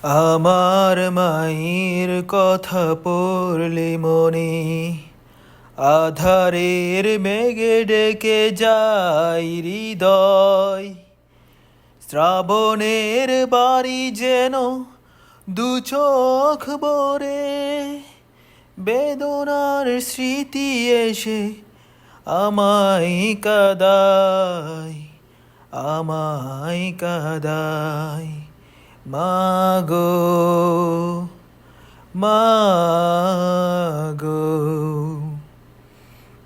আমার মায়ের কথা পড়লে মনে আধারের মেঘে ডেকে যায় হৃদয়। শ্রাবণের বাড়ি যেন দু চোখ ভরে বেদনার স্মৃতি এসে আমায় কাদায়, আমায় কাদায়। মাগো, মাগো,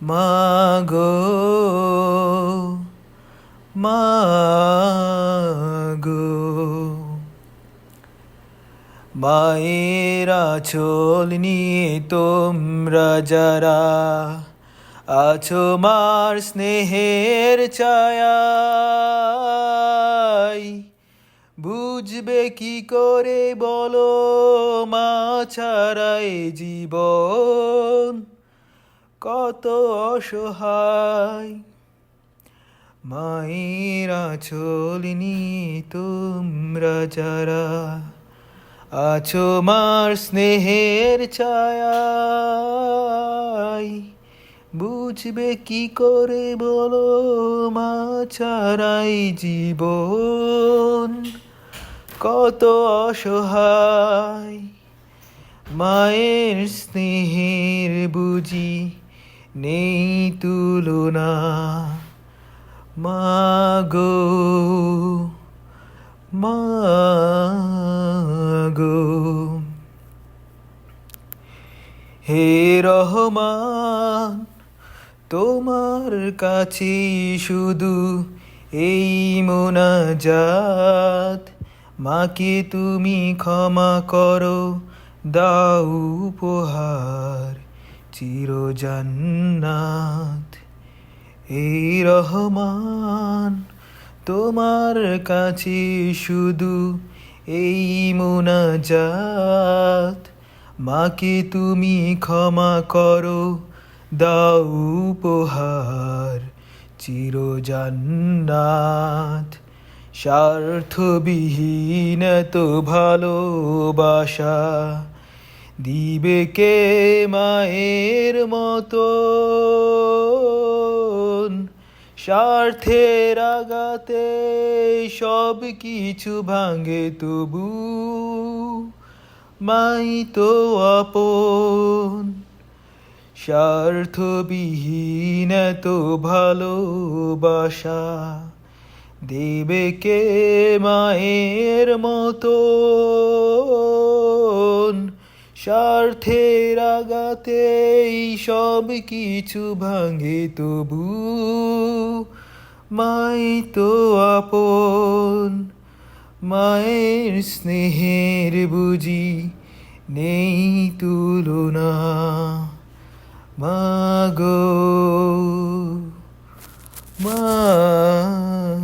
মাগো, মাগো। মায়ের আঁচল নিয়ে তোমরা যারা আছো মার স্নেহের ছায়ায়, বুঝবে কি করে বলো মা ছাড়া এ জীবন কত অসহায়। মায়ের আঁচল নিয়ে তোমরা যারা আছো মার স্নেহের ছায়ায়, বুঝবে কি করে বলো মা ছাড়াই জীবন কত অসহায়। মায়ের স্নেহের বুঝি নেই তুলনা, মাগো, মাগো। হে রহমান, তোমার কাছে শুধু এই মোনাজাত, মাকে তুমি ক্ষমা করো, দাও উপহার চির জান্নাত। এই রহমান, তোমার কাছে শুধু এই মোনাজাত, মাকে তুমি ক্ষমা করো, দাও উপহার চির জান্নাত। স্বার্থবিহীন তো ভালোবাসা দিবে কে মায়ের মতো, স্বার্থের আঘাতে সব কিছু ভাঙে তবু মাই তো আপন। স্বার্থবিহীন তো ভালোবাসা দেবে কে মায়ের মতো, স্বার্থের আঘাতেই সব কিছু ভাঙে তবু মাই তো আপন। মায়ের স্নেহের বুঝি নেই তুলনা, মাগো, মাগো।